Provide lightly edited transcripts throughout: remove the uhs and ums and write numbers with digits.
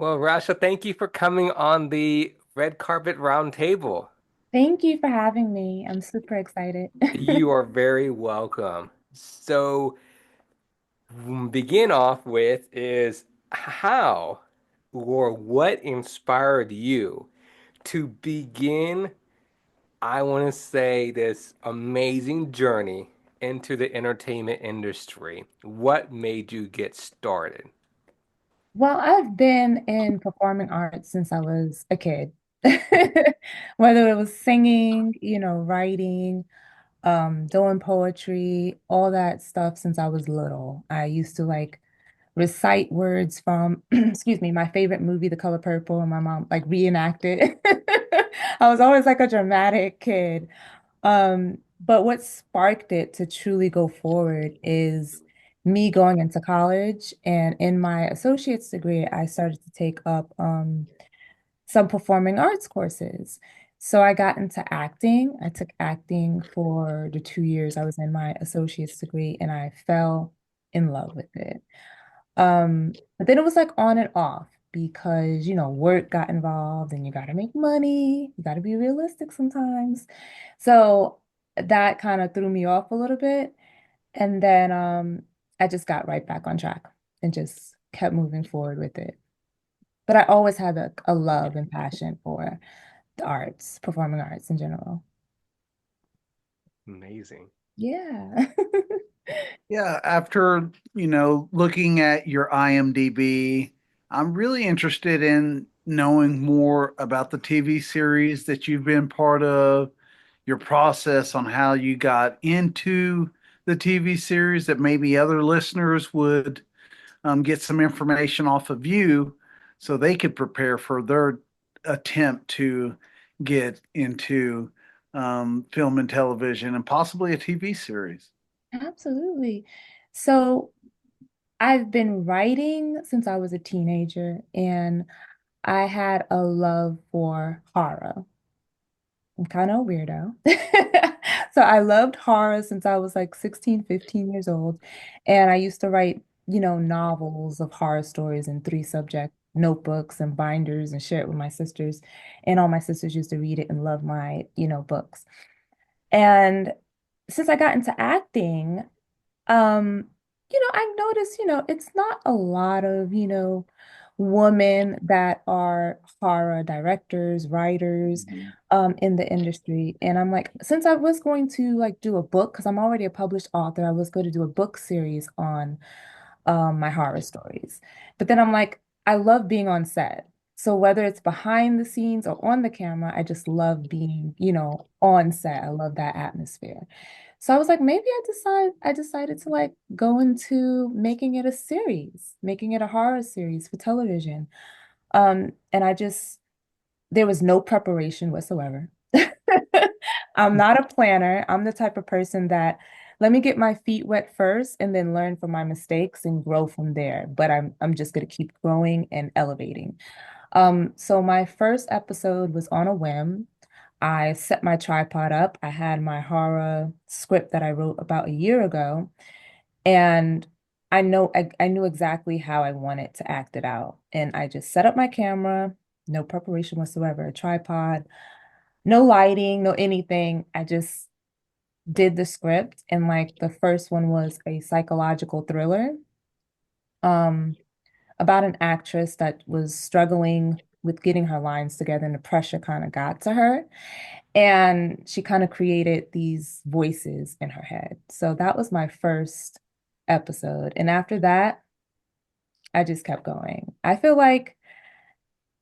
Well, Rasha, thank you for coming on the red carpet round table. Thank you for having me. I'm super excited. You are very welcome. So, begin off with is how or what inspired you to begin, I want to say, this amazing journey into the entertainment industry? What made you get started? Well, I've been in performing arts since I was a kid. Whether it was singing, writing, doing poetry, all that stuff since I was little. I used to like recite words from, excuse me, my favorite movie, The Color Purple, and my mom like reenacted. I was always like a dramatic kid. But what sparked it to truly go forward is me going into college. And in my associate's degree, I started to take up some performing arts courses. So I got into acting. I took acting for the 2 years I was in my associate's degree, and I fell in love with it. But then it was like on and off because, work got involved and you got to make money. You got to be realistic sometimes. So that kind of threw me off a little bit. And then I just got right back on track and just kept moving forward with it. But I always had a love and passion for the arts, performing arts in general. Amazing. Yeah. Yeah, after, looking at your IMDb, I'm really interested in knowing more about the TV series that you've been part of, your process on how you got into the TV series that maybe other listeners would get some information off of you so they could prepare for their attempt to get into film and television and possibly a TV series. Absolutely. So I've been writing since I was a teenager, and I had a love for horror. I'm kind of a weirdo. So I loved horror since I was like 16, 15 years old. And I used to write, novels of horror stories in three subject notebooks and binders and share it with my sisters. And all my sisters used to read it and love my, books. And since I got into acting, um, I noticed, it's not a lot of, women that are horror directors, writers, Mhm. in the industry. And I'm like, since I was going to like do a book, because I'm already a published author, I was going to do a book series on my horror stories. But then I'm like, I love being on set. So whether it's behind the scenes or on the camera, I just love being, on set. I love that atmosphere. So I was like, maybe I decided to like go into making it a series, making it a horror series for television. And there was no preparation whatsoever. I'm not a planner. I'm the type of person that let me get my feet wet first and then learn from my mistakes and grow from there. But I'm just gonna keep growing and elevating. So my first episode was on a whim. I set my tripod up. I had my horror script that I wrote about a year ago, and I knew exactly how I wanted to act it out. And I just set up my camera, no preparation whatsoever, a tripod, no lighting, no anything. I just did the script, and like the first one was a psychological thriller um about an actress that was struggling with getting her lines together, and the pressure kind of got to her, and she kind of created these voices in her head. So that was my first episode, and after that I just kept going. I feel like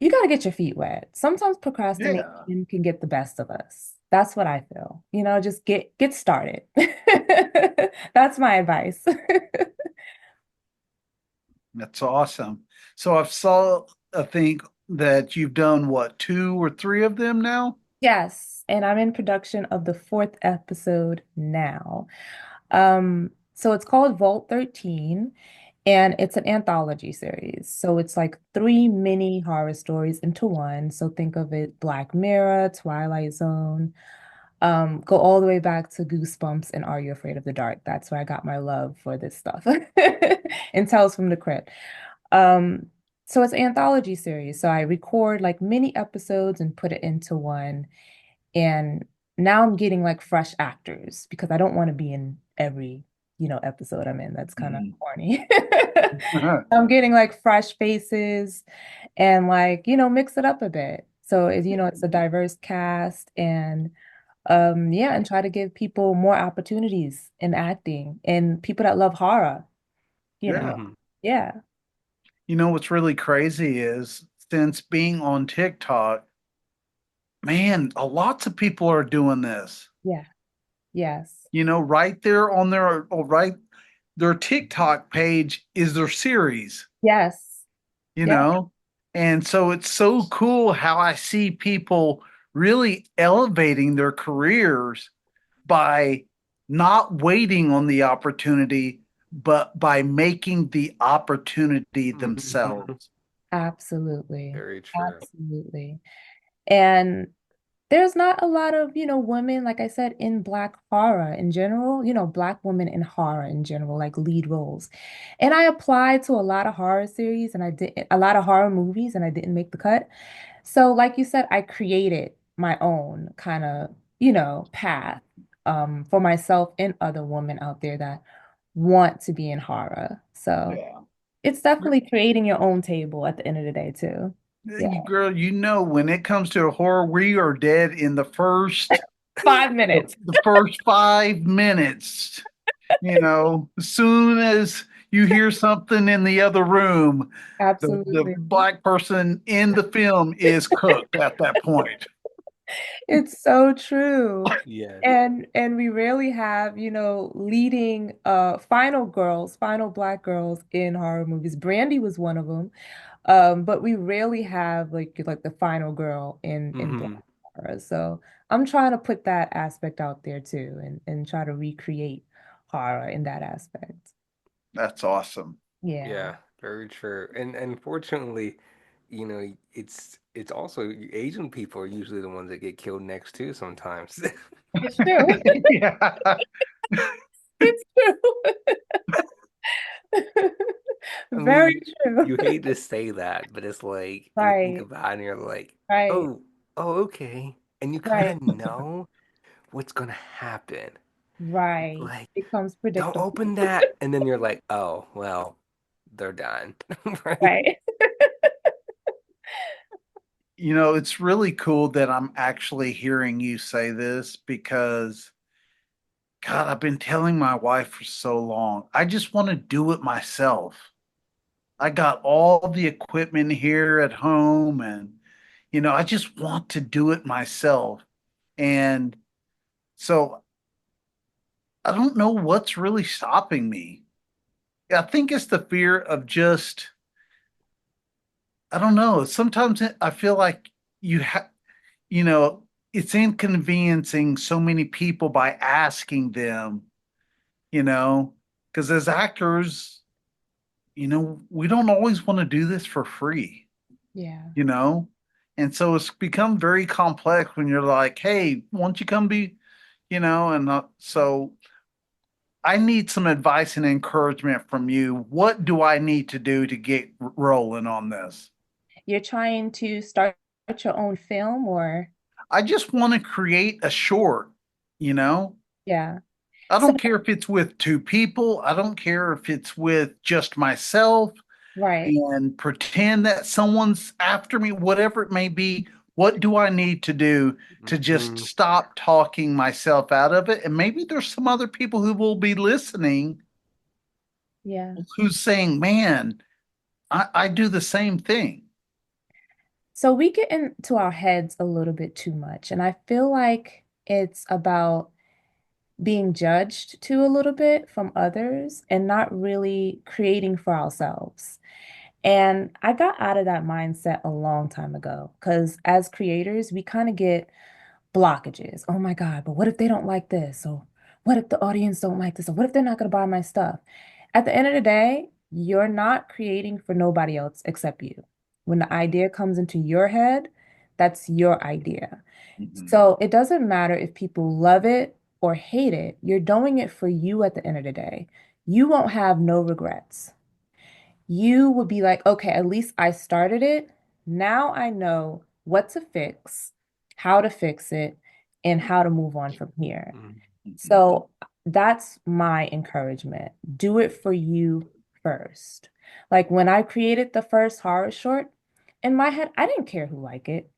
you got to get your feet wet. Sometimes Yeah. procrastination can get the best of us. That's what I feel. Just get started. That's my advice. That's awesome. So I think that you've done what, two or three of them now? Yes, and I'm in production of the fourth episode now. So it's called Vault 13, and it's an anthology series. So it's like three mini horror stories into one. So think of it Black Mirror, Twilight Zone, go all the way back to Goosebumps and Are You Afraid of the Dark? That's where I got my love for this stuff. And Tales from the Crypt. Um, So it's an anthology series. So I record like mini episodes and put it into one. And now I'm getting like fresh actors because I don't want to be in every, episode I'm in. That's kind of Mhm. corny. I'm getting like fresh faces and like, mix it up a bit. So it's a diverse cast and yeah, and try to give people more opportunities in acting and people that love horror, you know. Yeah. Hmm. Yeah. You know what's really crazy is since being on TikTok, man, lots of people are doing this. Yeah. Yes. Right there on their TikTok page is their series, Yes. you Yeah. know? And so it's so cool how I see people really elevating their careers by not waiting on the opportunity, but by making the opportunity Hmm. themselves. Absolutely. Very true. Absolutely. And there's not a lot of, women, like I said, in Black horror in general, Black women in horror in general, like lead roles. And I applied to a lot of horror series and I did a lot of horror movies and I didn't make the cut. So, like you said, I created my own kind of, path for myself and other women out there that want to be in horror. So Yeah. it's definitely creating your own table at the end of the day, too. Yeah. Girl, when it comes to horror, we are dead in the first Five the, minutes. the first 5 minutes. As soon as you hear something in the other room, the Absolutely. black person in the film is cooked at that point. It's so true. Yes. And we rarely have, leading final black girls in horror movies. Brandy was one of them. But we rarely have like the final girl in black Hmm. horror. So I'm trying to put that aspect out there too and try to recreate horror in that aspect. That's awesome. Yeah. Yeah, very true. And unfortunately, it's also Asian people are usually the ones that get killed next too sometimes. It's true. Yeah. It's true. I Very mean, true. you hate to say that, but it's like you think Right, about it and you're like, right, oh, oh, okay. And you kind right, of know what's gonna happen. It's right. like, Becomes don't predictable. open that. And then you're like, oh, well, they're done. Right? Right. It's really cool that I'm actually hearing you say this because, God, I've been telling my wife for so long. I just want to do it myself. I got all the equipment here at home and, I just want to do it myself. And so I don't know what's really stopping me. I think it's the fear of just, I don't know. Sometimes I feel like you have, you know, it's inconveniencing so many people by asking them, you know, because as actors, we don't always want to do this for free, Yeah. you know? And so it's become very complex when you're like, hey, won't you come be, so I need some advice and encouragement from you. What do I need to do to get rolling on this? You're trying to start your own film or I just want to create a short, you know? yeah. I So don't care if it's with two people. I don't care if it's with just myself right. and pretend that someone's after me, whatever it may be. What do I need to do to just Hmm. stop talking myself out of it? And maybe there's some other people who will be listening Yeah. who's saying, man, I do the same thing. So we get into our heads a little bit too much. And I feel like it's about being judged too a little bit from others and not really creating for ourselves. And I got out of that mindset a long time ago because as creators, we kind of get blockages. Oh my God, but what if they don't like this? Or what if the audience don't like this? Or what if they're not going to buy my stuff? At the end of the day, you're not creating for nobody else except you. When the idea comes into your head, that's your idea. Mhm. So it doesn't matter if people love it or hate it, you're doing it for you at the end of the day. You won't have no regrets. you would be like, okay, at least I started it. Now I know what to fix, how to fix it, and how to move on from here. Mhm. So that's my encouragement. Do it for you first. Like when I created the first horror short, in my head, I didn't care who liked it.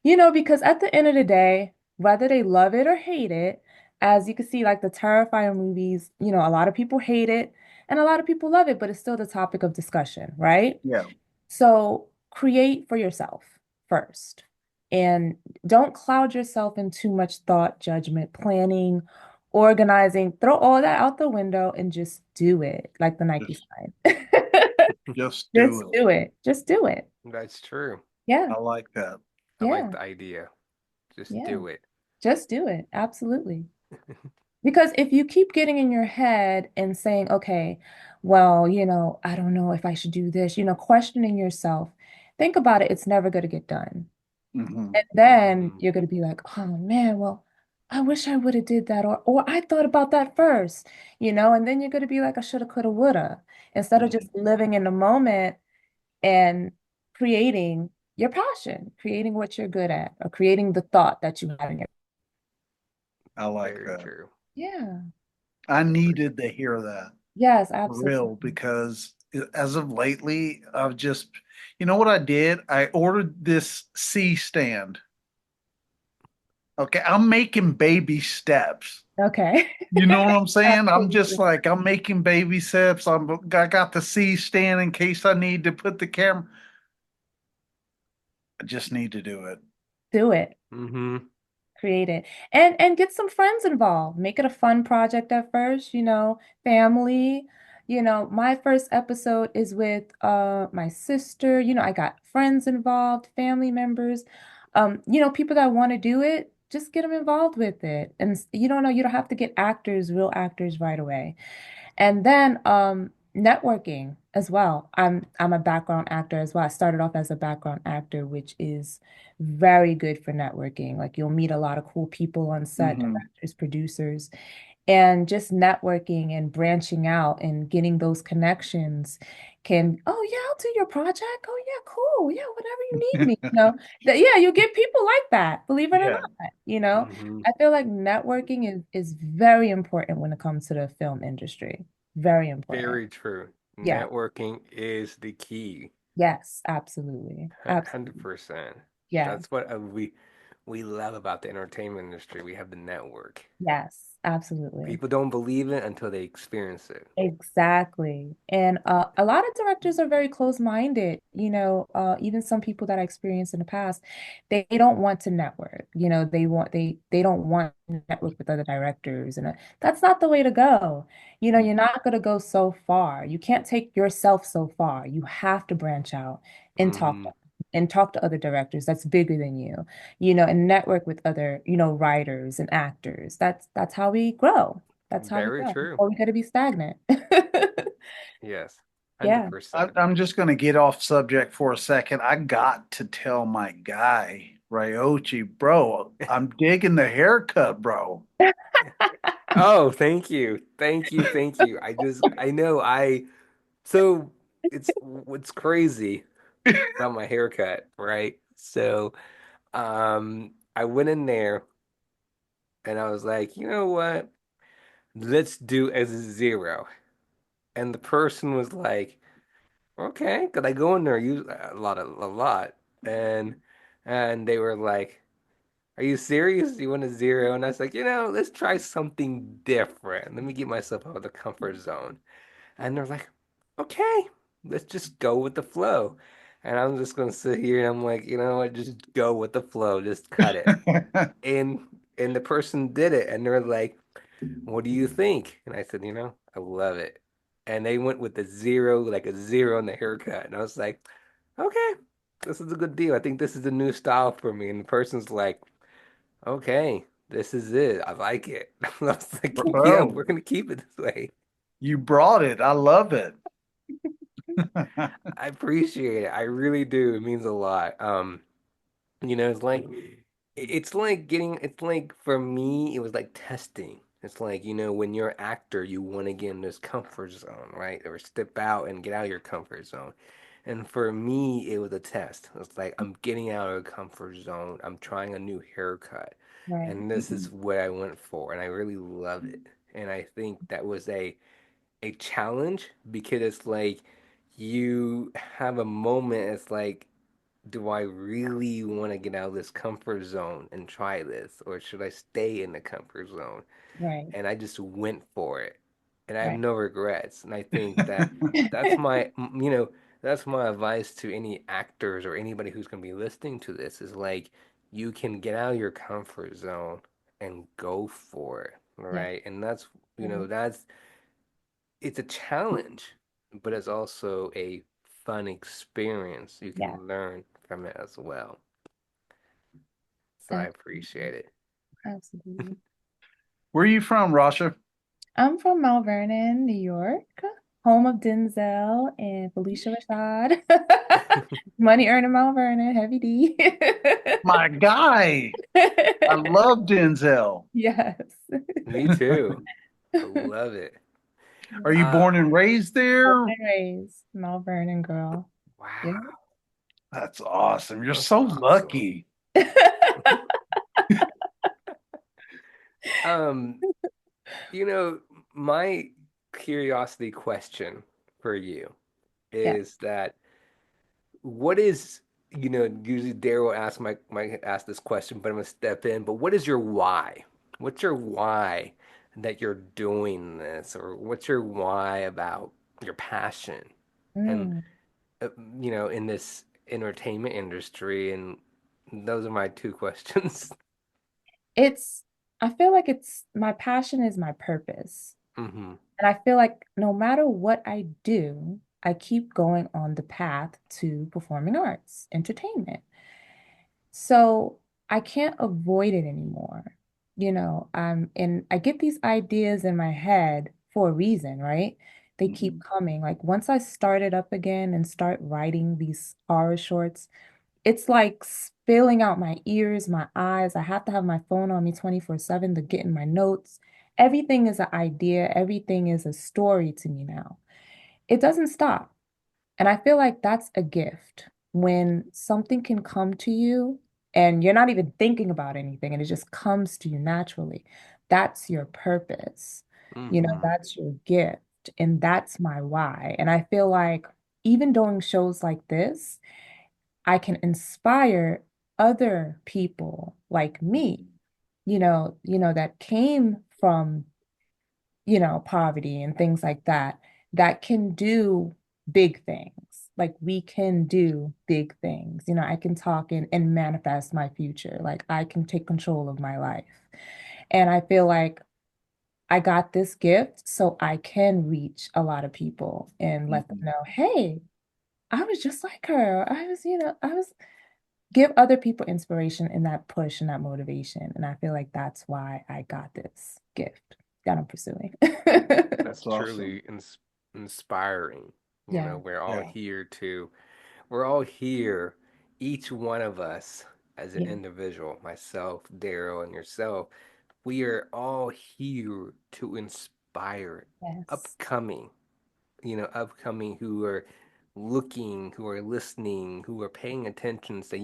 Because at the end of the day, whether they love it or hate it, as you can see, like the Terrifier movies, a lot of people hate it and a lot of people love it, but it's still the topic of discussion, right? Yeah. So create for yourself first. And don't cloud yourself in too much thought, judgment, planning, organizing. Throw all that out the window and just do it, like the Nike Just sign. just do Just it. do it. Just do it. That's true. Yeah. I like that. I like Yeah. the idea. Just Yeah. do it. Just do it. Absolutely. Because if you keep getting in your head and saying, okay, well, I don't know if I should do this, questioning yourself, think about it. It's never going to get done. Hmm. And then Hmm. you're going to be like, oh man, well, I wish I would have did that, or I thought about that first, and then you're going to be like, I shoulda, coulda, woulda, instead of just Hmm. living in the moment and creating your passion, creating what you're good at, or creating the thought that you have in your. I like Very that. true. Yeah. I 100%. needed to hear that Yes, for real absolutely. because as of lately, I've just, you know what I did? I ordered this C stand. Okay, I'm making baby steps. Okay. You know what I'm saying? I'm just Absolutely. like I'm making baby steps. I got the C stand in case I need to put the camera. I just need to do it. Do it. Hmm. Create it. And get some friends involved. Make it a fun project at first, family. My first episode is with my sister. I got friends involved, family members. People that want to do it, just get them involved with it. And you don't know, you don't have to get actors, real actors right away. And then networking as well. I'm a background actor as well. I started off as a background actor, which is very good for networking. Like you'll meet a lot of cool people on set, Hmm. directors, producers, and just networking and branching out and getting those connections can, oh yeah, I'll do your project. Oh yeah, cool. Yeah, whenever you need me. Yeah, you'll get people like that, believe it or Yeah. not. Hmm. I feel like networking is very important when it comes to the film industry. Very important. Very true. Yeah. Networking is the key. Yes, absolutely. Absolutely. 100%. Yeah. That's what we love about the entertainment industry. We have the network. Yes, absolutely. People don't believe it until they experience it. Exactly. And a lot of directors are very close-minded. Even some people that I experienced in the past, they don't want to network. They don't want to network with other directors, and that's not the way to go. You're not going to go so far. You can't take yourself so far. You have to branch out and Hmm. talk to other directors that's bigger than you. And network with other, writers and actors. That's how we grow. That's how we Very grow. true. Or we got to be stagnant. Yes. Yeah. 100%. I'm just going to get off subject for a second. I got to tell my guy, Ryochi, bro, I'm digging the haircut, bro. Oh, thank you. Thank you. Thank you. I know so what's crazy about my haircut, right? So, I went in there and I was like, you know what? Let's do as a zero. And the person was like, okay, could I go in there use a lot? And and they were like, are you serious? You want a zero? And I was like, let's try something different. Let me get myself out of the comfort zone. And they're like, okay, let's just go with the flow. And I'm just gonna sit here and I'm like, you know what, just go with the flow, just cut it. And and the person did it and they're like, what do you think? And I said, I love it. And they went with the zero, like a zero on the haircut. And I was like, okay, this is a good deal. I think this is a new style for me. And the person's like, okay, this is it. I like it. I was like, yeah, Bro, we're gonna keep it this way. you brought it. I love it. I appreciate it. I really do. It means a lot. It's like for me, it was like testing. It's like, when you're an actor, you want to get in this comfort zone, right? Or step out and get out of your comfort zone. And for me, it was a test. It's like I'm getting out of a comfort zone. I'm trying a new haircut. Right. And this is what I went for, and I really love it. And I think that was a challenge because it's like you have a moment, it's like, do I really want to get out of this comfort zone and try this, or should I stay in the comfort zone? Right. And I just went for it, and I have Right. no regrets. And I think that that's my, that's my advice to any actors or anybody who's going to be listening to this is like, you can get out of your comfort zone and go for it, Yeah. right? And that's, Right. it's a challenge, but it's also a fun experience. You Yeah. can learn from it as well. So I Absolutely. appreciate it. Absolutely. Where are you from, Rasha? I'm from Mount Vernon, New York, home of Denzel and Felicia Rashad. Money earning Mount Vernon, Heavy D. My guy. I love Denzel. Yes. Me too. I love it. Are you Uh, born and raised Born there? and raised Mount Vernon girl. Yeah. wow, That's awesome. You're that's so awesome. lucky. Um, you know, my curiosity question for you Yeah. is that what is, usually Daryl asks might ask this question, but I'm gonna step in. But what is your why? What's your why that you're doing this, or what's your why about your passion? And Mm. uh, in this entertainment industry, and those are my two questions. It's, I feel like it's my passion is my purpose. hmm And I feel like no matter what I do, I keep going on the path to performing arts, entertainment. So I can't avoid it anymore. And I get these ideas in my head for a reason, right? They keep coming. Like once I start it up again and start writing these horror shorts, it's like spilling out my ears, my eyes. I have to have my phone on me 24/7 to get in my notes. Everything is an idea, everything is a story to me now. It doesn't stop. And I feel like that's a gift when something can come to you and you're not even thinking about anything and it just comes to you naturally. That's your purpose. hmm That's your gift. And that's my why. And I feel like even doing shows like this, I can inspire other people like me, that came from poverty and things like that, that can do big things. Like we can do big things. I can talk and manifest my future. Like I can take control of my life. And I feel like I got this gift so I can reach a lot of people and let them Mhm. know, hey, I was just like her. I was give other people inspiration and that push and that motivation. And I feel like that's why I got this gift that I'm pursuing. That's That's awesome. truly inspiring. Yeah. Yeah. We're all here, each one of us as an Yeah. individual, myself, Daryl, and yourself. We are all here to inspire Yes. upcoming, upcoming who are looking, who are listening, who are paying attention, say,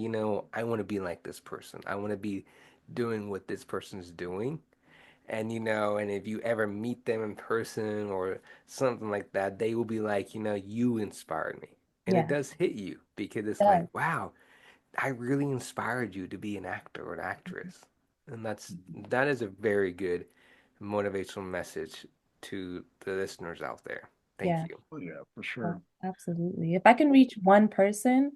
I want to be like this person. I want to be doing what this person's doing. And and if you ever meet them in person or something like that, they will be like, you inspired me. And it Yeah. does hit you because it's like, It wow, I really inspired you to be an actor or an actress. And that is a very good motivational message to the listeners out there. Thank Yeah. you. Oh, yeah, for Oh, sure. absolutely. If I can reach one person,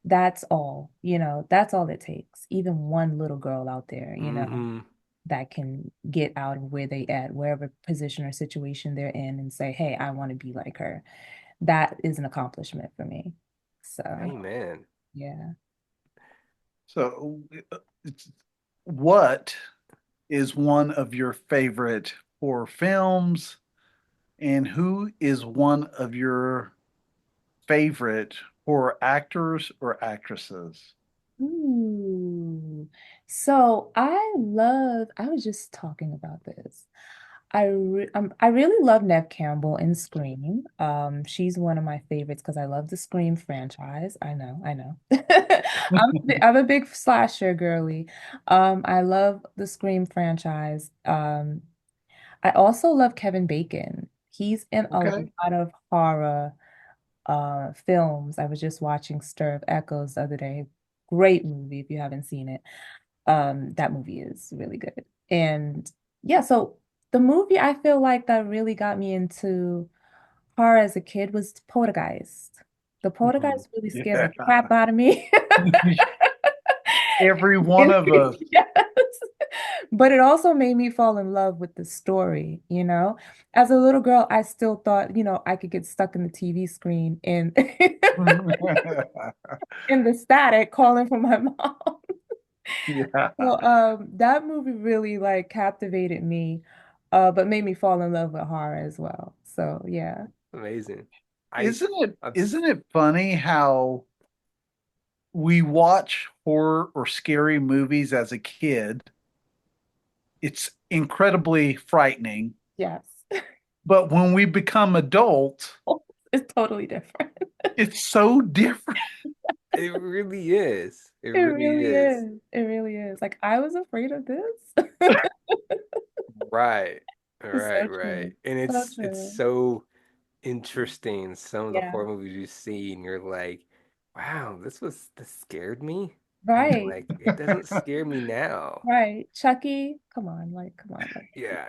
that's all, that's all it takes. Even one little girl out there, hmm that can get out of where they at, wherever position or situation they're in and say, hey, I want to be like her. That is an accomplishment for me. So, Amen. yeah. So, it's, what is one of your favorite horror films, and who is one of your favorite horror actors or actresses? Ooh. I was just talking about this. I really love Neve Campbell in Scream. She's one of my favorites because I love the Scream franchise. I know, I know. I'm a big slasher girly. I love the Scream franchise. I also love Kevin Bacon. He's in a Okay. lot of horror films. I was just watching Stir of Echoes the other day. Great movie if you haven't seen it. That movie is really good. And yeah, so the movie I feel like that really got me into horror as a kid was Poltergeist. The Mhm. Poltergeist really scared Yeah. the crap out of me. Every one of us. Yes. But it also made me fall in love with the story, you know? As a little girl, I still thought, I could get stuck in the TV screen and in the static calling for my mom. Yeah. So that movie really like captivated me, but made me fall in love with horror as well. So yeah. Amazing. I, Isn't it I've, isn't it funny how we watch horror or scary movies as a kid? It's incredibly frightening, Yes. but when we become adults, It's totally different. it's so different. it really is. It It really really is. is. It really is. Like I was afraid of this. Right. It's Right, so right. true. And So it's true. so interesting. Some of the Yeah. horror movies you see and you're like, wow, this scared me. And you're Right. like, it doesn't scare me now. Right. Chucky, come on, like, come on. Like, Yeah.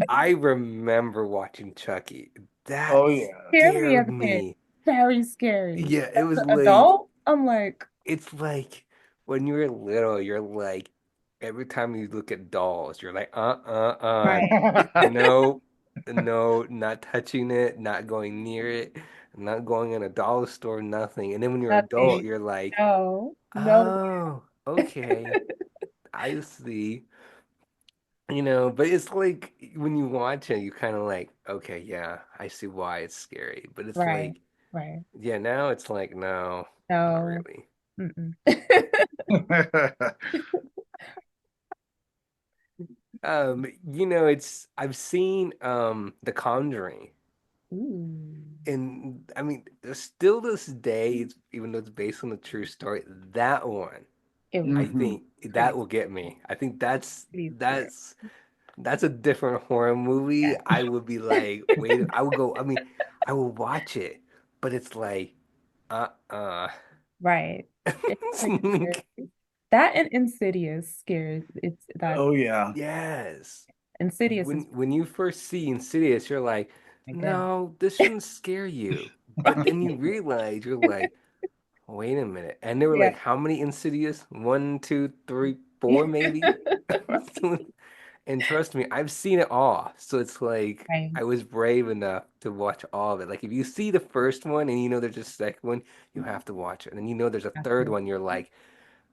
I remember watching Chucky. That Oh yeah. scared me as scared a kid. me. Very scary. Yeah, it As was an like adult, I'm like, it's like when you're little, you're like every time you look at dolls, you're like, right. no, no, not touching it, not going near it, not going in a dollar store, nothing. And then when you're an adult, Nothing. you're like, No, no. oh, okay, I see. But it's like when you watch it, you kind of like, okay, yeah, I see why it's scary. But it's Right. like, Right. yeah, now it's like, no, not No. really. Mm-mm. It's I've seen The Conjuring, Ooh. and I mean, still this day, even though it's based on a true story, that one, It was I Mhm. think that pretty, will get me. I think pretty scary. that's a different horror movie. Yeah. I would be like, wait, I would go. I mean, I will watch it, but it's like, uh-uh. Right. It's pretty scary. That and Insidious scares. It's that Oh yeah. Yes. Insidious when is, when you first see Insidious, you're like, my goodness. no, this shouldn't scare you. But then you realize you're like, wait a minute. And there were Yeah. like how many Insidious? One, two, three, four, maybe? And trust me, I've seen it all. So it's like Right. I was brave enough to watch all of it. Like if you see the first one and you know there's a second one, you have to watch it. And then you know there's a third Absolutely. one, you're like,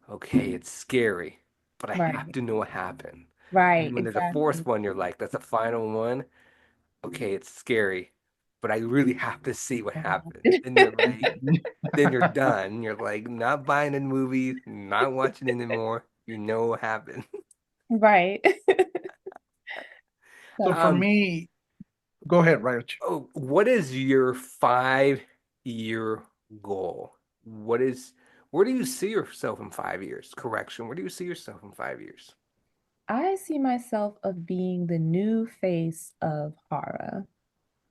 okay, it's scary, but I have Right. to know what happened. And Right. when there's a fourth Exactly. one, you're like, that's the final one. Okay, it's scary, but I really have to see what happened. Then you're like, then you're done. You're like, not buying the movie, not watching it anymore. You know what happened. Right. So So, for Um, me, go ahead, Rich. oh, what is your 5-year goal? Where do you see yourself in 5 years? Correction, where do you see yourself in 5 years? I see myself of being the new face of horror.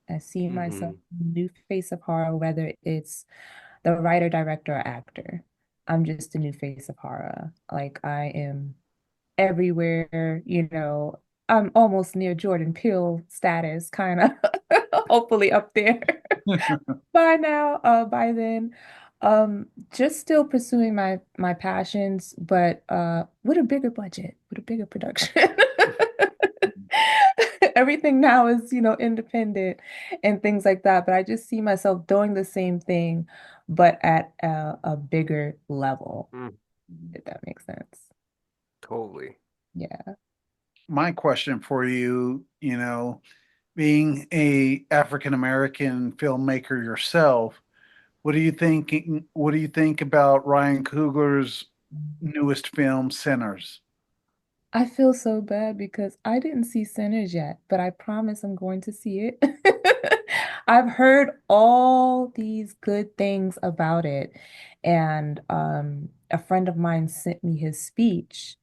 I see myself Hmm. the new face of horror, whether it's the writer, director, or actor. I'm just the new face of horror. Like I am everywhere, I'm almost near Jordan Peele status, kind of hopefully up there by now, by then. Just still pursuing my passions, but with a bigger budget, with a bigger production. Everything now is, independent and things like that, but I just see myself doing the same thing, but at a bigger level, Mm, if that makes sense. totally. Yeah. My question for you, being a African American filmmaker yourself, what do you think about Ryan Coogler's newest film, Sinners? I feel so bad because I didn't see Sinners yet, but I promise I'm going to see it. I've heard all these good things about it. And a friend of mine sent me his speech,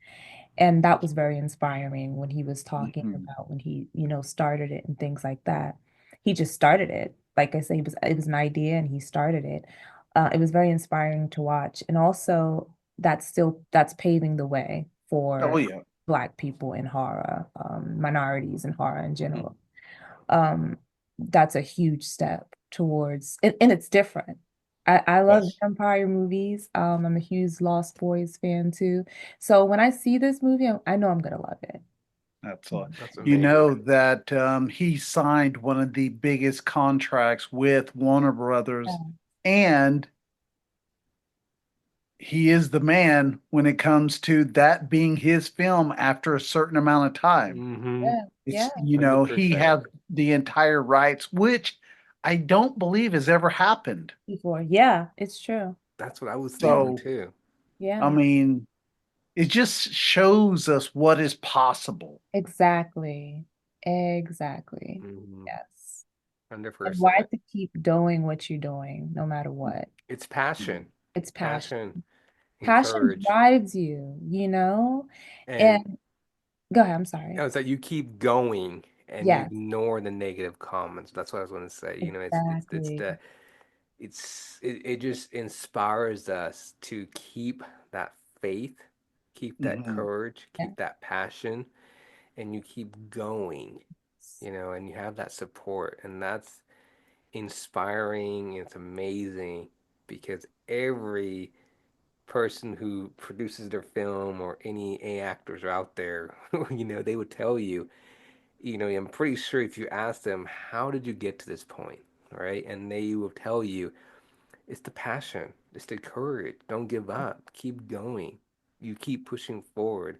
and that was very inspiring when he was talking Mhm. about when he, started it and things like that. He just started it. Like I said, it was an idea and he started it. It was very inspiring to watch. And also that's paving the way Oh for yeah. Black people in horror, minorities in horror in general. Um, that's a huge step towards, and it's different. I love Yes. vampire movies. I'm a huge Lost Boys fan too. So when I see this movie, I know I'm gonna love it. That's all. That's You amazing. know that he signed one of the biggest contracts with Warner Brothers, Yeah, and he is the man when it comes to that being his film after a certain amount of time. Mm-hmm. yeah, yeah. He 100%. has the entire rights, which I don't believe has ever happened. Before, yeah, it's true. That's what I was Yeah, thinking So, too. I yeah, mean, it just shows us what is possible. exactly, exactly. Mm-hmm. Yes. And why 100%. to keep doing what you're doing, no matter what. It's passion, It's passion. passion and Passion courage. drives you. And And go ahead, I'm sorry. it's that you keep going and you Yes, ignore the negative comments. That's what I was going to say. exactly. It just inspires us to keep that faith, keep that Mhm. courage, Yes. keep that passion, and you keep going, and you have that support, and that's inspiring. It's amazing because every person who produces their film or any A actors are out there, they would tell you, I'm pretty sure if you ask them, how did you get to this point? Right? And they will tell you, it's the passion, it's the courage. Don't give up. Keep going. You keep pushing forward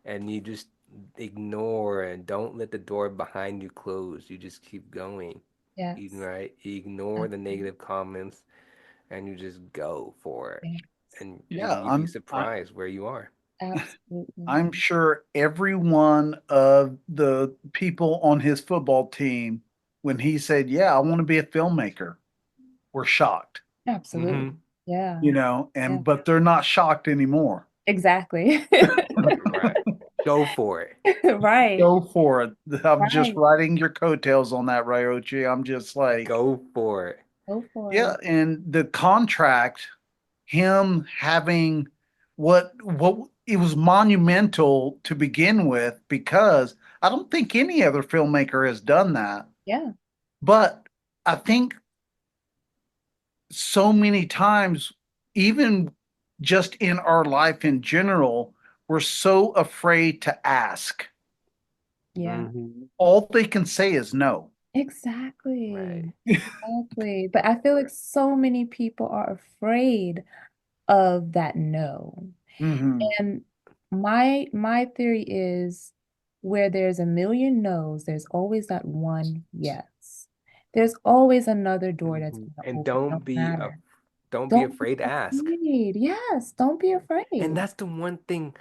and you just ignore and don't let the door behind you close. You just keep going. Yes. Right? You ignore the Absolutely. negative comments and you just go for it. Yes. And Yeah, you'd be surprised where you are. Absolutely. I'm sure every one of the people on his football team, when he said, "Yeah, I want to be a filmmaker," were shocked, Absolutely. Mm-hmm. Yeah. Yeah. and but they're not shocked anymore. Exactly. Right. Go for it. Right. Go for it. I'm just Right. riding your coattails on that, Ryochi. I'm just like, Go for it. Go for yeah, it. and the contract, him having what it was monumental to begin with because I don't think any other filmmaker has done that. Yeah. But I think so many times, even just in our life in general, we're so afraid to ask. Yeah. Mm-hmm. All they can say is no. Exactly. Right. Exactly. But I feel like so many people are afraid of that no. Hmm. And my theory is where there's a million no's, there's always that one yes. There's always another door that's Mm-hmm. going to And open, no matter. don't be Don't be afraid to ask. afraid. Yes, don't be And afraid. that's the one thing,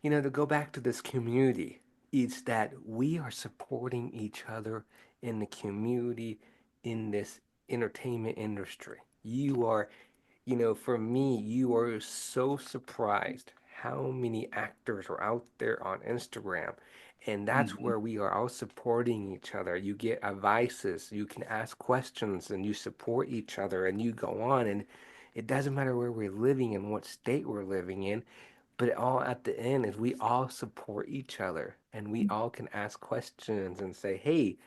to go back to this community, it's that we are supporting each other in the community in this entertainment industry. For me, you are so surprised how many actors are out there on Instagram. And that's Hmm. where we are all supporting each other. You get advices, you can ask questions, and you support each other, and you go on. And it doesn't matter where we're living and what state we're living in, but it all at the end is we all support each other, and we all can ask questions and say, hey,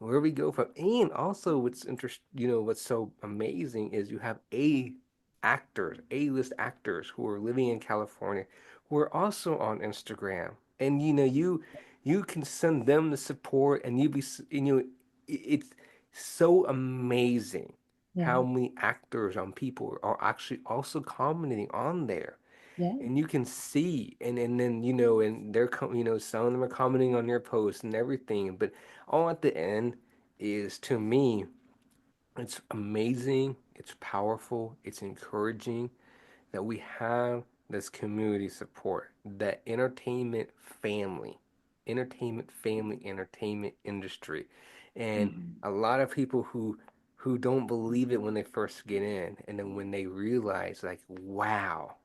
where we go from. And also what's what's so amazing is you have A-list actors who are living in California who are also on Instagram. And you can send them the support and it's so amazing Yeah. how many actors and people are actually also commenting on there, Yeah. and you can see, and then and they're some of them are commenting on your posts and everything, but all at the end is, to me, it's amazing, it's powerful, it's encouraging that we have this community support, that entertainment family, entertainment industry. And Mhm. a lot of people who don't believe it when they first get in, and then when they realize like, wow,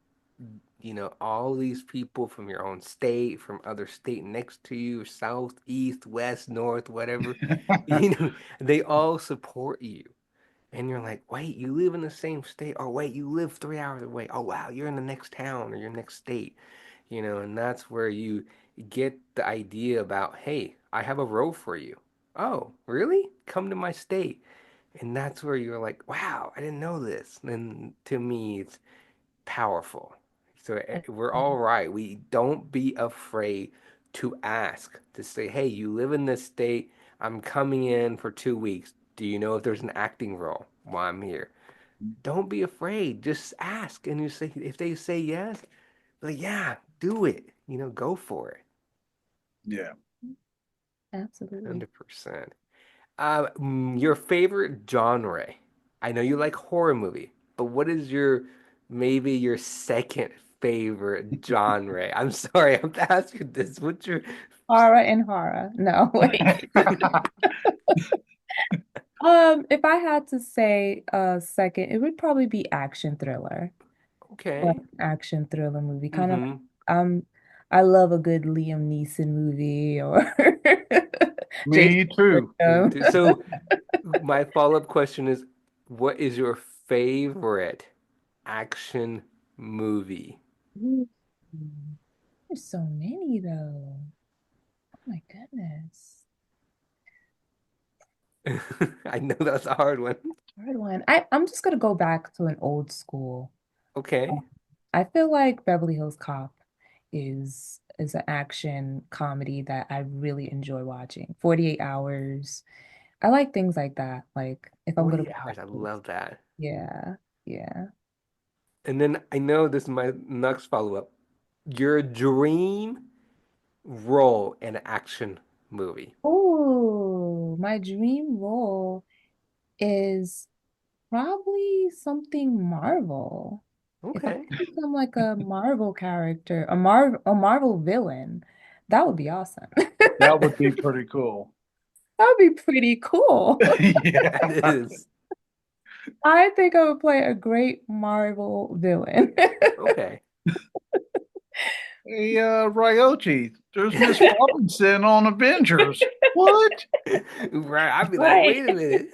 all these people from your own state, from other state next to you, south, east, west, north, whatever, they all support you. And you're like, wait, you live in the same state? Or wait, you live 3 hours away. Oh, wow, you're in the next town or your next state. And that's where you get the idea about, hey, I have a role for you. Oh, really? Come to my state. And that's where you're like, wow, I didn't know this. And to me, it's powerful. So we're all right. We don't be afraid to ask, to say, hey, you live in this state. I'm coming in for 2 weeks. Do you know if there's an acting role while I'm here? Don't be afraid. Just ask. And you say, if they say yes, like, yeah, do it. Go for it. Yeah. Absolutely. 100%. Your favorite genre? I know you like horror movie, but what is maybe your second favorite genre? I'm sorry, I'm asking this. What's your Horror and horror. No, wait. If I had to say a second, it would probably be action thriller. Like okay? action thriller movie. Kind of Mm-hmm. um I love a good Liam Neeson movie or Jason Me too. Me Statham. too. So my follow-up question is, what is your favorite action movie? Ooh, there's so many though. Oh my goodness. I know that's a hard one. Hard one. I'm just gonna go back to an old school. Um, Okay. I feel like Beverly Hills Cop is an action comedy that I really enjoy watching. 48 Hours. I like things like that. Like if I'm gonna 48 go back hours. I to, love that. yeah, yeah. And then I know this is my next follow-up. Your dream role in an action movie. Oh, my dream role is probably something Marvel. If I Okay. could become like a Marvel character, a Marvel villain, that would be awesome. That would be pretty cool. That would be pretty cool. That Yeah. is. I think I would play a great Marvel villain. Okay. Hey, Ryochi, there's Miss Robinson on Avengers. What? Right. I'd be like, Right. wait a minute.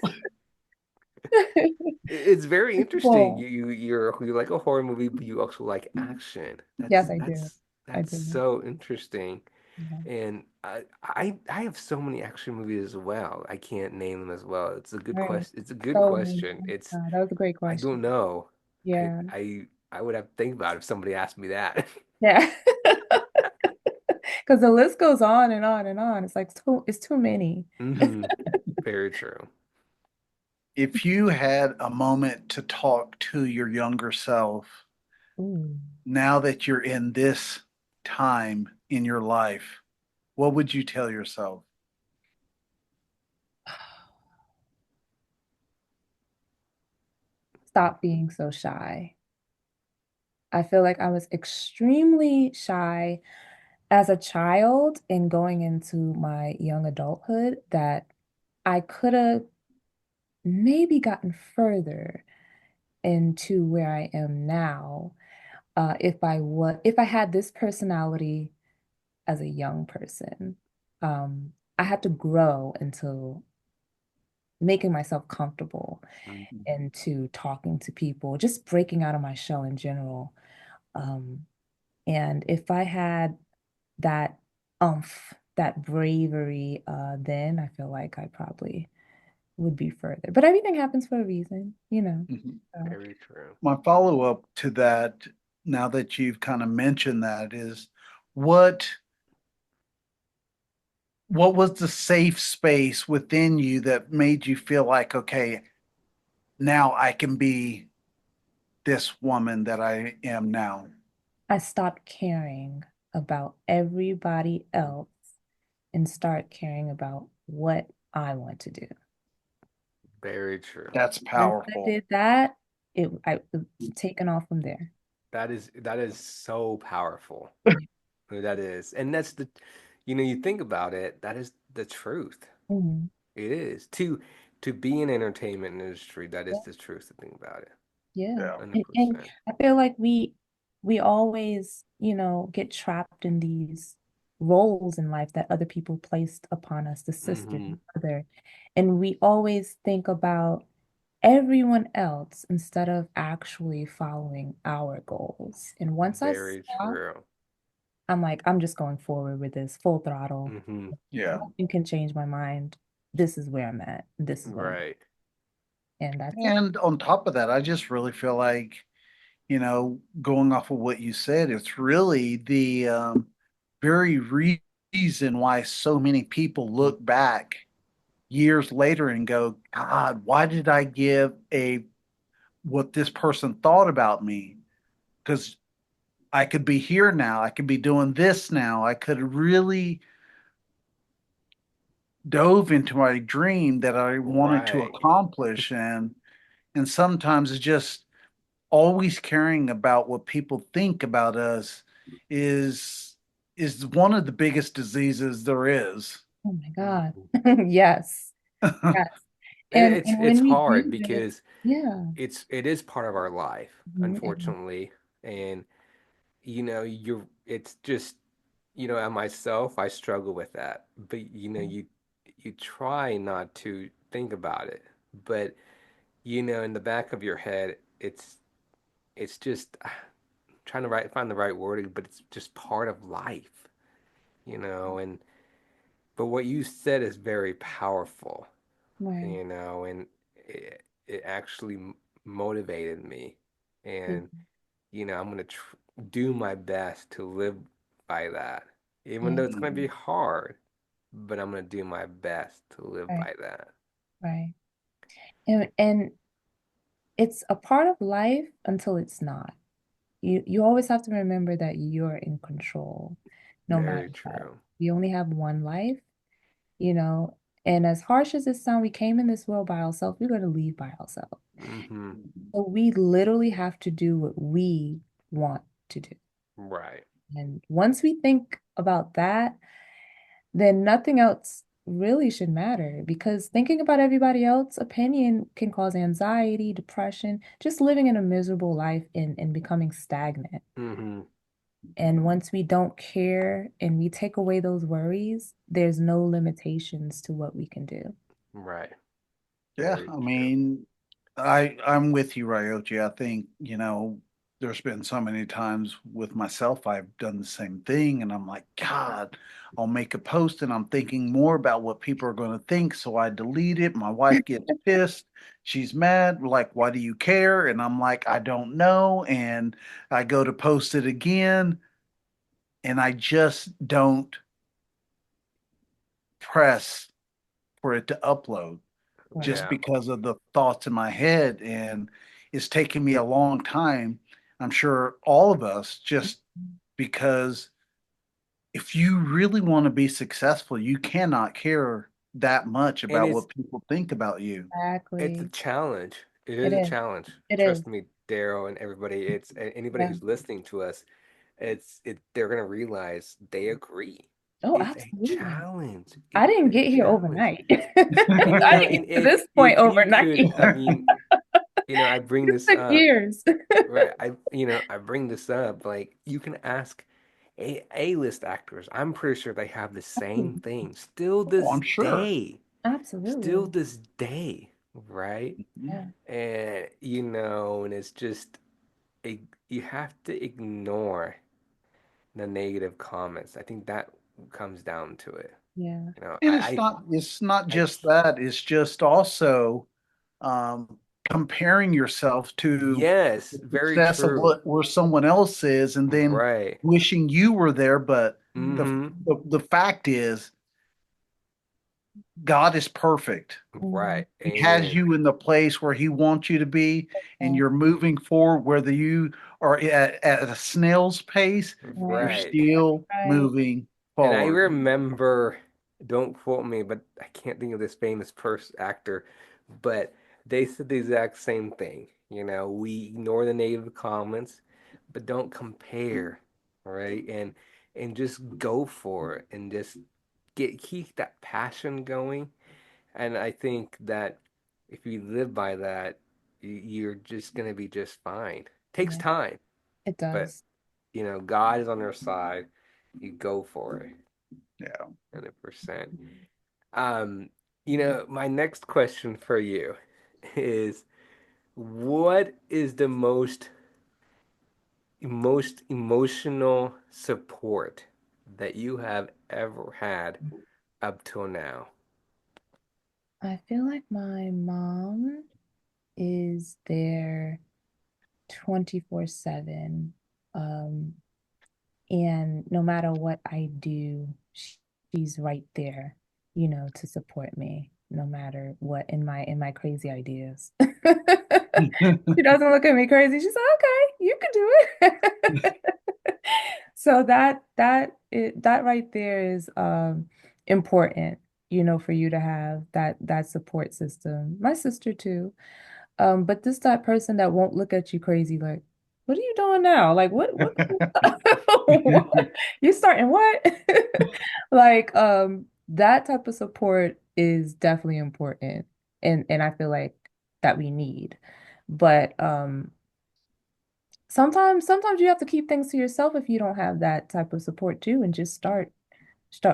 It's very interesting. Well, You like a horror movie, but you also like action. yes, That's I do. that's I that's do. so interesting. Yeah. And I have so many action movies as well. I can't name them as well. It's a good Right. question. It's a good So many. question. That was a great I question. don't know. I Yeah. I I would have to think about it if somebody asked me that. Yeah. Because the list goes on and on and on. It's like it's too many. Hmm. Very true. If you had a moment to talk to your younger self, Ooh. now that you're in this time in your life, what would you tell yourself? Stop being so shy. I feel like I was extremely shy as a child and going into my young adulthood that I could have maybe gotten further into where I am now if I had this personality as a young person. I had to grow into making myself comfortable Mhm. into talking to people, just breaking out of my shell in general. Um, and if I had that that bravery, then I feel like I probably would be further. But everything happens for a reason, you know. Mhm. So, Very true. My follow up to that, now that you've kind of mentioned that, is what what was the safe space within you that made you feel like, okay, now I can be this woman that I am now? I stopped caring about everybody else and start caring about what I want to do. Very true. That's Once I powerful. did that, it was taken off from there. that is so powerful. That is. And that's the you think about it, that is the truth. Mhm. It is. To be in entertainment industry, that is Yeah. the truth to think about it. Yeah. Yeah. And 100%. I feel like we always, get trapped in these roles in life that other people placed upon us, the sister, Mm-hmm. the mother. And we always think about everyone else instead of actually following our goals. And once I Very stop, true. I'm like, I'm just going forward with this full throttle. Mm-hmm. Yeah. Nothing can change my mind. This is where I'm at. This is what I'm, Right. and that's it. And on top of that, I just really feel like, going off of what you said, it's really the very reason why so many people look back years later and go, God, why did I give a what this person thought about me? Because I could be here now. I could be doing this now. I could have really dove into my dream that I wanted to Right. accomplish. And sometimes it's just always caring about what people think about us is is one of the biggest diseases there is. Oh my God. Mhm. Yes. Yes. It's And it's when we hard do this, because yeah. it is part of our life, And unfortunately. And it's just and myself, I struggle with that. But you try not to think about it. But in the back of your head, it's just trying to find the right wording, but it's just part of life. And but what you said is very powerful, right. and it actually motivated me. And I'm gonna do my best to live by that, even Yeah. though it's gonna be hard. But I'm gonna do my best to live Right. by that. Right. And it's a part of life until it's not. You always have to remember that you're in control, no matter Very what. true. We only have one life, you know, and as harsh as it sounds, we came in this world by ourselves, we're going to leave by ourselves. Mm-hmm. So we literally have to do what we want to do. Right. And once we think about that, then nothing else really should matter because thinking about everybody else's opinion can cause anxiety, depression, just living in a miserable life and becoming stagnant. Mm-hmm. And once we don't care and we take away those worries, there's no limitations to what we can do. Right. Yeah, Very I true. mean, I'm with you, Ryochi. I think, there's been so many times with myself I've done the same thing and I'm like, God, I'll make a post and I'm thinking more about what people are going to think, so I delete it. My wife gets pissed. She's mad, like, why do you care? And I'm like, I don't know. And I go to post it again and I just don't press for it to upload, just Right. Yeah. because of the thoughts in my head. And it's taken me a long time. I'm sure all of us, just because if you really want to be successful, you cannot care that much And about it's what people think about you. it's a Exactly. challenge. It is It a is. challenge. It is. Trust me, Daryl, and everybody. It's anybody Yeah. who's listening to us. They're gonna realize they agree. Oh, It's a absolutely. challenge. I It is didn't a get here challenge. overnight. I didn't And get to this point if you overnight. could, I mean, I bring It this took up, years. right? I bring this up. Like you can ask A-list actors. I'm pretty sure they have the same thing. Still Oh, this I'm sure. day. Still Absolutely. this day, right? Yeah. And it's just you have to ignore the negative comments. I think that comes down to it. Yeah. You know, And it's not I just that, it's just also comparing yourself to yes, the very success of true. what where someone else is, and then Right. wishing you were there. But the Mm-hmm. the fact is, God is perfect. Mhm. Right. He has Amen. you in the place where He wants you to be, and Yeah. you're moving forward. Whether you are at a snail's pace, you're Right. Right. still Right. moving And I forward. remember, don't quote me, but I can't think of this famous person actor, but they said the exact same thing. We ignore the negative comments, but don't compare, right? And just go for it and just keep that passion going. And I think that if you live by that, you're just gonna be just fine. Takes Yeah, time, it but does. God is on your side. You go for it, Yeah. 100%. Um, my next question for you is, what is the most emotional support that you have ever had up till now? I feel like my mom is there 24/7. Um, and no matter what I do, she's right there, to support me, no matter what in my crazy ideas. She doesn't look at me crazy. She's like, okay, you can do it. So that right there is important, for you to have that support system. My sister too. But this that person that won't look at you crazy, like, what are you doing now? Like, what, what? You starting what? Like, that type of support is definitely important, and I feel like that we need. But sometimes you have to keep things to yourself if you don't have that type of support too, and just start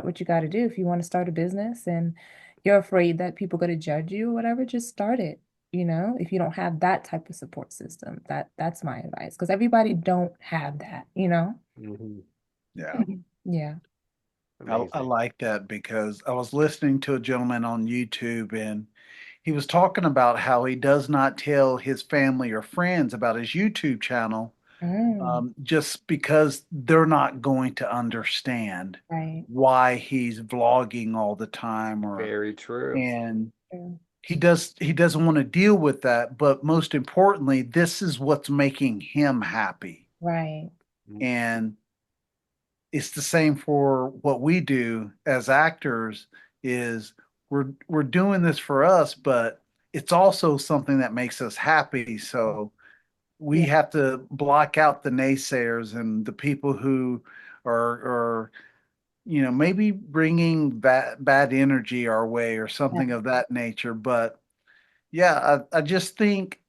what you got to do. If you want to start a business and you're afraid that people are going to judge you or whatever, just start it. If you don't have that type of support system, that's my advice, because everybody don't have that. Hmm. Yeah. Yeah. I Amazing. like that because I was listening to a gentleman on YouTube and he was talking about how he does not tell his family or friends about his YouTube channel Mm, just because they're not going to understand right. why he's vlogging all the time or Very true. and True. he doesn't want to deal with that, but most importantly, this is what's making him happy. Right. And it's the same for what we do as actors is we're doing this for us, but it's also something that makes us happy. So we Yeah. have to block out the naysayers and the people who are maybe bringing bad energy our way or Yeah. something of that nature. But yeah, I just think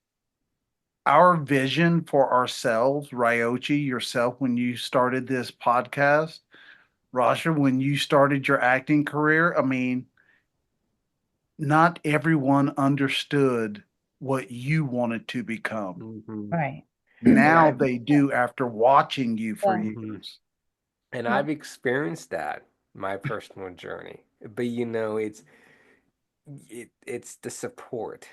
our vision for ourselves, Ryochi, yourself, when you started this podcast, Rasha, when you started your acting career, I mean, not everyone understood what you wanted to become. Hmm. Right. And Now I've they do after watching you for Yeah. mhm. years. And Yeah. I've experienced that, my personal journey. But it's the support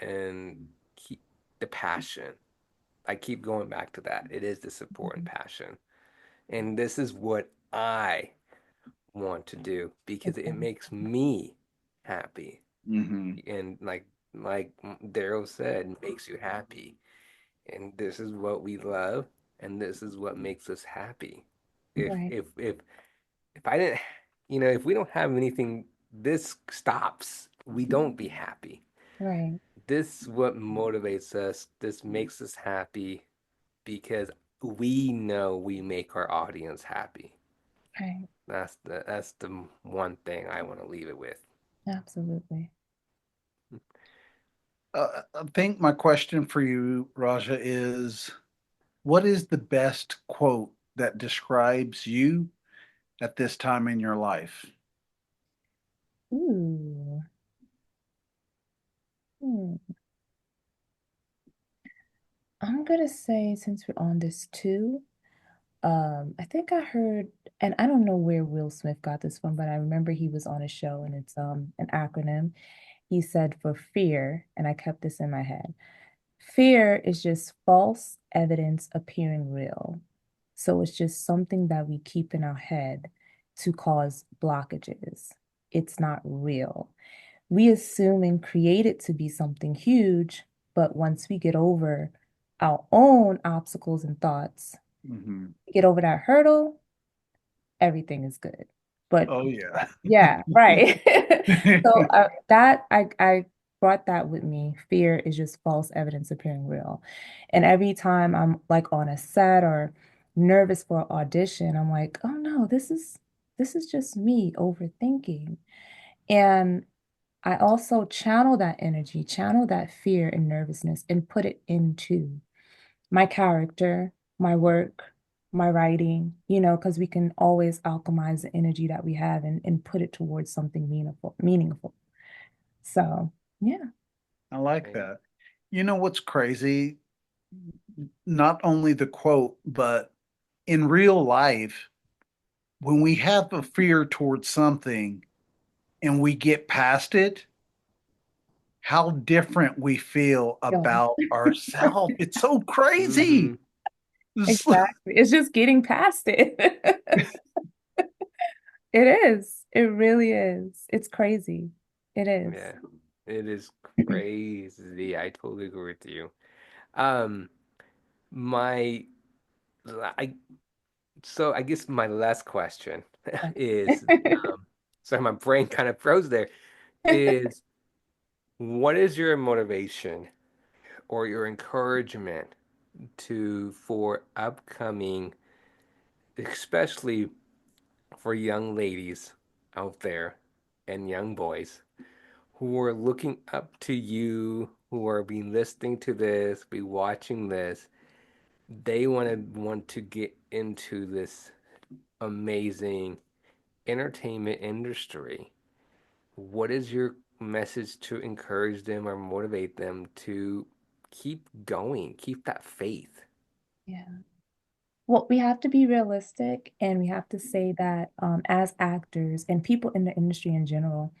and keep the passion. I keep going back to that. It is the support and Mhm. passion. And this is what I want to do because it Exactly. makes me happy. Hmm. And like Daryl said, it makes you happy. And this is what we love, and this is what makes us happy. If Right. if if if I didn't, if we don't have anything, this stops. We don't be happy. Right. This is what motivates us. This makes us happy because we know we make our audience happy. Right. That's the one thing I want to leave it with. Absolutely. I think my question for you, Raja, is what is the best quote that describes you at this time in your life? Ooh. Hmm. I'm gonna say, since we're on this too, I think I heard, and I don't know where Will Smith got this from, but I remember he was on a show and it's an acronym. He said for fear, and I kept this in my head. Fear is just false evidence appearing real. So it's just something that we keep in our head to cause blockages. It's not real. We assume and create it to be something huge, but once we get over our own obstacles and thoughts, Hmm. get over that hurdle, everything is good. But Oh yeah. yeah, right. So that I brought that with me. Fear is just false evidence appearing real. And every time I'm like on a set or nervous for an audition, I'm like, oh no, this is just me overthinking. And I also channel that energy, channel that fear and nervousness and put it into my character, my work, my writing, because we can always alchemize the energy that we have and put it towards something meaningful. So, yeah. I like Right. that. You know what's crazy? Not only the quote, but in real life, when we have a fear towards something and we get past it, how different we feel Yeah. about ourselves. It's so crazy. Mm-hmm. Exactly. It's just getting past it. It is. It really is. It's crazy. It is. Yeah, it is crazy. I totally agree with you. Um, my, I, so I guess my last question is, sorry, my brain kind of froze there, is what is your motivation or your encouragement for upcoming, especially for young ladies out there and young boys who are looking up to you, who are be listening to this, be watching this, they want to get into this amazing entertainment industry. What is your message to encourage them or motivate them to keep going, keep that faith? Yeah. Well, we have to be realistic and we have to say that as actors and people in the industry in general,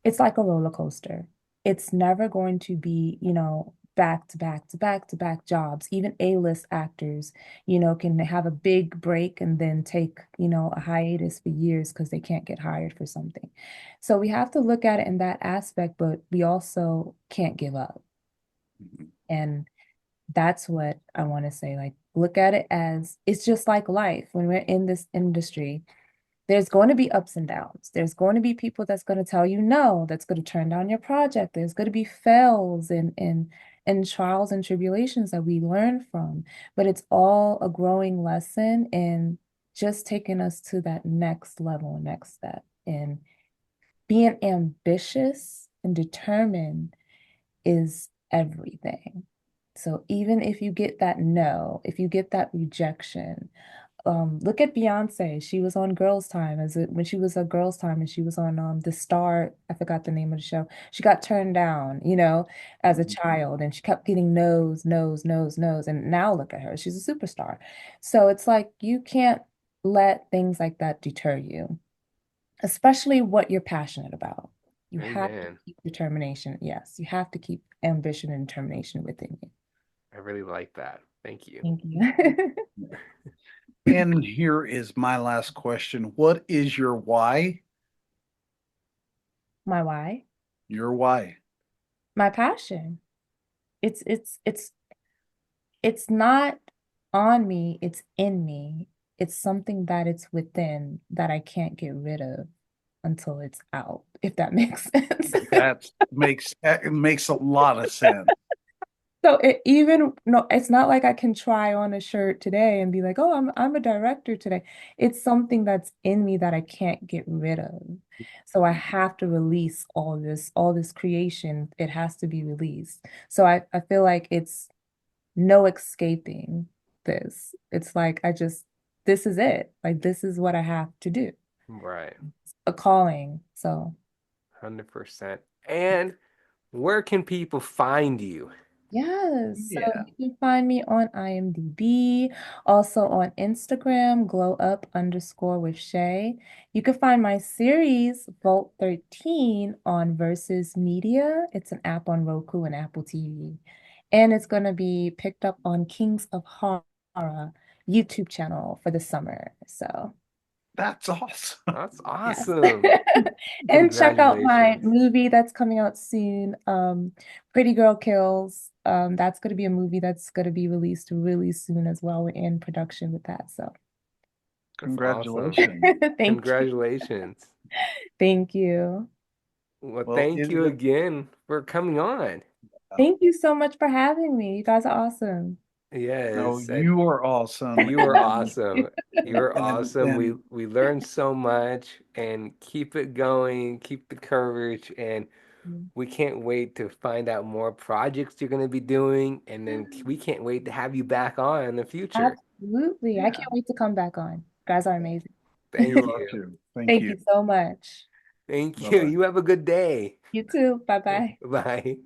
it's like a roller coaster. It's never going to be, back to back to back to back jobs. Even A-list actors, can have a big break and then take, a hiatus for years because they can't get hired for something. So we have to look at it in that aspect, but we also can't give up. And that's what I want to say. Like, look at it as it's just like life. When we're in this industry, there's going to be ups and downs. There's going to be people that's going to tell you no, that's going to turn down your project. There's going to be fails and trials and tribulations that we learn from. But it's all a growing lesson and just taking us to that next level, next step. And being ambitious and determined is everything. So even if you get that no, if you get that rejection, look at Beyonce. She was on Girls Time when she was a Girls Time and she was on the Star, I forgot the name of the show. She got turned down, as a child and she kept getting no's, no's, no's, no's. And now look at her. She's a superstar. So it's like you can't let things like that deter you, especially what you're passionate about. You have to Amen. keep determination. Yes, you have to keep ambition and determination within you. I really like that. Thank you. Thank you. And here is my last question. What is your why? My why? Your why. My passion. It's not on me, it's in me. It's something that it's within that I can't get rid of until it's out, if that makes sense. That makes a lot of sense. So even no, it's not like I can try on a shirt today and be like, "Oh, I'm a director today." It's something that's in me that I can't get rid of. So I have to release all this creation. It has to be released. So I feel like it's no escaping this. It's like this is it. Like this is what I have to do. Right. It's a calling. So 100%. And where can people find you? yes, so Yeah, you can find me on IMDb, also on Instagram, glow up underscore with Shay. You can find my series, Vault 13, on Versus Media. It's an app on Roku and Apple TV. And it's going to be picked up on Kings of Horror YouTube channel for the summer. So that's awesome. That's yes. awesome. And check out my Congratulations. movie that's coming out soon, Pretty Girl Kills. That's going to be a movie that's going to be released really soon as well. We're in production with that. So That's awesome. Congratulations. thank you. Congratulations. Thank you. Well, Well, thank you again for coming on. Thank you so much for having me. You guys are awesome. no, Yes, you are awesome, you were awesome. You were awesome. We and we learned so much and keep it going, keep the courage, and we can't wait to find out more projects you're going to be doing, and then we can't wait to have you back on in the future. Absolutely. I yeah, can't wait to come back on. You guys are amazing. Thank you are you. too. Thank Thank you. you so much. Thank Bye you. bye. You have a good day. You too. Bye bye. Bye.